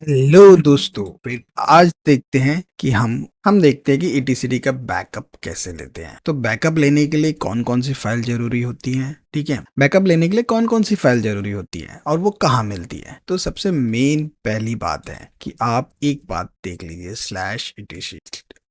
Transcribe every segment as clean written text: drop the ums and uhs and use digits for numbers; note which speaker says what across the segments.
Speaker 1: Hello दोस्तों, फिर आज देखते हैं कि हम देखते हैं कि ईटीसीडी का बैकअप कैसे लेते हैं। तो बैकअप लेने के लिए कौन कौन सी फाइल जरूरी होती है, ठीक है। बैकअप लेने के लिए कौन कौन सी फाइल जरूरी होती है और वो कहाँ मिलती है। तो सबसे मेन पहली बात है कि आप एक बात देख लीजिए, स्लैश ईटीसी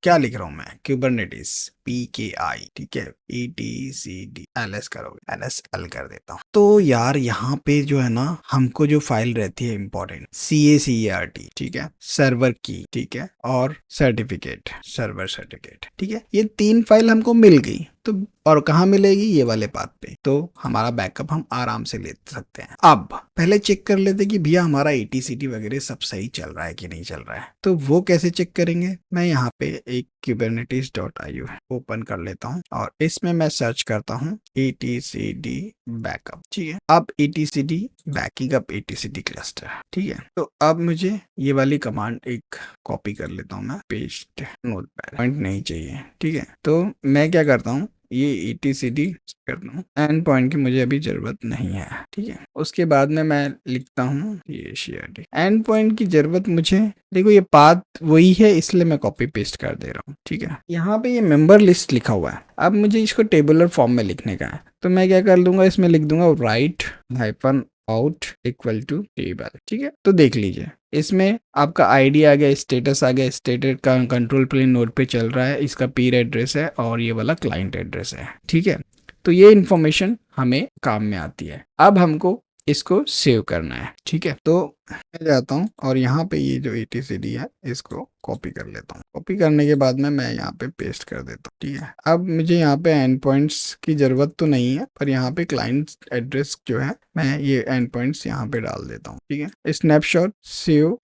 Speaker 1: क्या लिख रहा हूं मैं, क्यूबरनेटिस PKI, ठीक है। ETCD LS करोगे, LSL कर देता हूँ। तो यार यहाँ पे जो है ना, हमको जो फाइल रहती है इंपॉर्टेंट, CACERT, ठीक है, सर्वर की, ठीक है, और सर्टिफिकेट, सर्वर सर्टिफिकेट, ठीक है। ये तीन फाइल हमको मिल गई। तो और कहाँ मिलेगी, ये वाले पाथ पे। तो हमारा बैकअप हम आराम से ले सकते हैं। अब पहले चेक कर लेते कि भैया हमारा ETCD वगैरह सब सही चल रहा है कि नहीं चल रहा है। तो वो कैसे चेक करेंगे, मैं यहाँ पे एक kubernetes.io ओपन कर लेता हूँ और इसमें मैं सर्च करता हूँ ETCD बैकअप, ठीक है। अब ETCD banking up ETCD cluster, ठीक है। तो अब मुझे ये वाली कमांड एक कॉपी कर लेता हूँ मैं, पेस्ट नोटपैड, पॉइंट नहीं चाहिए, ठीक है। तो मैं क्या करता हूँ, ये ETCD करता हूँ, एंड पॉइंट की मुझे अभी जरूरत नहीं है, ठीक है। उसके बाद में मैं लिखता हूँ ये CRD, एंड पॉइंट की जरूरत मुझे, देखो ये पाथ वही है इसलिए मैं कॉपी पेस्ट कर दे रहा हूँ, ठीक है। यहाँ पे ये मेंबर लिस्ट लिखा हुआ है। अब मुझे इसको टेबुलर फॉर्म में लिखने का है, तो मैं क्या कर लूंगा, इसमें लिख दूंगा right hyphen out equal to table, ठीक है। तो देख लीजिए, इसमें आपका आईडी आ गया, स्टेटस आ गया, स्टेटस का कंट्रोल प्लेन नोड पे चल रहा है, इसका पीर एड्रेस है और ये वाला क्लाइंट एड्रेस है, ठीक है। तो ये इन्फॉर्मेशन हमें काम में आती है। अब हमको इसको सेव करना है, ठीक है। तो मैं जाता हूँ और यहाँ पे ये जो ETCD है इसको कॉपी कर लेता हूँ। कॉपी करने के बाद में मैं यहाँ पे पेस्ट कर देता हूँ, ठीक है। अब मुझे यहाँ पे एंड पॉइंट्स की जरूरत तो नहीं है, पर यहाँ पे क्लाइंट एड्रेस जो है मैं ये एंड पॉइंट्स यहाँ पे डाल देता हूँ, ठीक है। स्नैपशॉट सेव,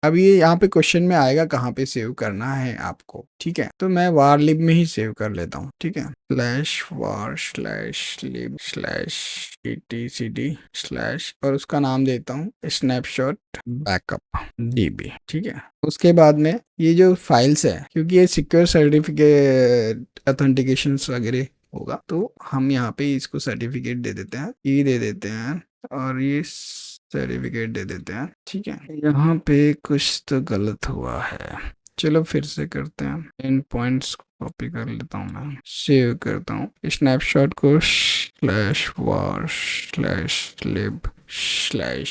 Speaker 1: अब ये यहाँ पे क्वेश्चन में आएगा कहाँ पे सेव करना है आपको, ठीक है। तो मैं वार लिब में ही सेव कर लेता हूँ, ठीक है। स्लैश वार स्लैश लिब स्लैश ETCD स्लैश, और उसका नाम देता हूँ स्नैपशॉट बैकअप DB, ठीक है। उसके बाद में ये जो फाइल्स है, क्योंकि ये सिक्योर सर्टिफिकेट ऑथेंटिकेशन वगैरह होगा, तो हम यहाँ पे इसको सर्टिफिकेट दे देते हैं, ई दे देते हैं और ये सर्टिफिकेट दे देते हैं, ठीक है। यहाँ पे कुछ तो गलत हुआ है, चलो फिर से करते हैं। इन पॉइंट्स को कॉपी कर लेता हूँ, मैं सेव करता हूँ, स्नैपशॉट को स्लैश वार स्लैश लिब स्लैश,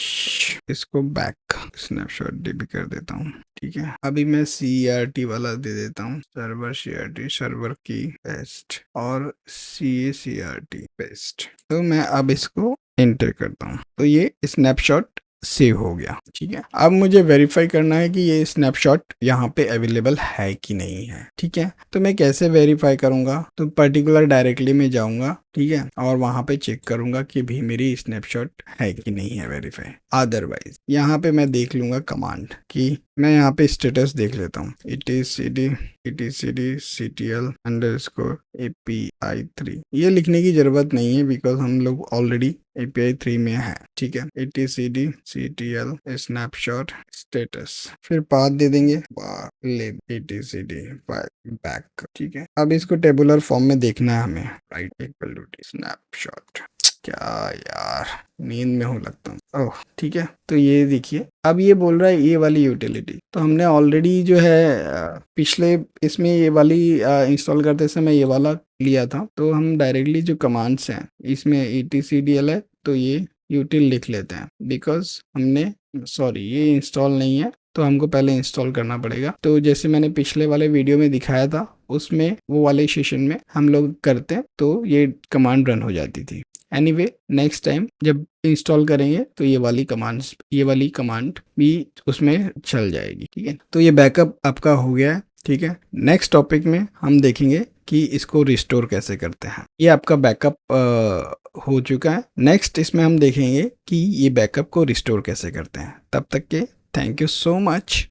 Speaker 1: इसको बैक स्नैपशॉट DB कर देता हूँ, ठीक है। अभी मैं CRT वाला दे देता हूँ, सर्वर CRT, सर्वर की पेस्ट और CACRT पेस्ट। तो मैं अब इसको एंटर करता हूँ, तो ये स्नैपशॉट सेव हो गया, ठीक है। अब मुझे वेरीफाई करना है कि ये स्नैपशॉट यहाँ पे अवेलेबल है कि नहीं है, ठीक है। तो मैं कैसे वेरीफाई करूंगा, तो पर्टिकुलर डायरेक्टली में जाऊंगा, ठीक है, और वहां पे चेक करूंगा कि भी मेरी स्नैपशॉट है कि नहीं है वेरीफाई। अदरवाइज यहाँ पे मैं देख लूंगा कमांड कि मैं यहाँ पे स्टेटस देख लेता हूँ, ETCD CTL अंडरस्कोर API 3, ये लिखने की जरूरत नहीं है बिकॉज हम लोग ऑलरेडी API 3 में है, ठीक है। ETCD CTL स्नैपशॉट स्टेटस, फिर पाथ दे देंगे लिब ETCD बैक, ठीक है। अब इसको टेबुलर फॉर्म में देखना है हमें, राइट इक्वल टू स्नैपशॉट। क्या यार, नींद में हूँ लगता हूँ, ओह ठीक है। तो ये देखिए, अब ये बोल रहा है ये वाली यूटिलिटी, तो हमने ऑलरेडी जो है पिछले इसमें ये वाली इंस्टॉल करते समय ये वाला लिया था। तो हम डायरेक्टली जो कमांड्स हैं इसमें ETCDL है, तो ये यूटिल लिख लेते हैं बिकॉज हमने, सॉरी ये इंस्टॉल नहीं है, तो हमको पहले इंस्टॉल करना पड़ेगा। तो जैसे मैंने पिछले वाले वीडियो में दिखाया था, उसमें वो वाले सेशन में हम लोग करते हैं तो ये कमांड रन हो जाती थी। एनीवे नेक्स्ट टाइम जब इंस्टॉल करेंगे तो ये वाली कमांड भी उसमें चल जाएगी, ठीक है। तो ये बैकअप आपका हो गया है, ठीक है। नेक्स्ट टॉपिक में हम देखेंगे कि इसको रिस्टोर कैसे करते हैं। ये आपका बैकअप हो चुका है। नेक्स्ट इसमें हम देखेंगे कि ये बैकअप को रिस्टोर कैसे करते हैं। तब तक के थैंक यू सो मच।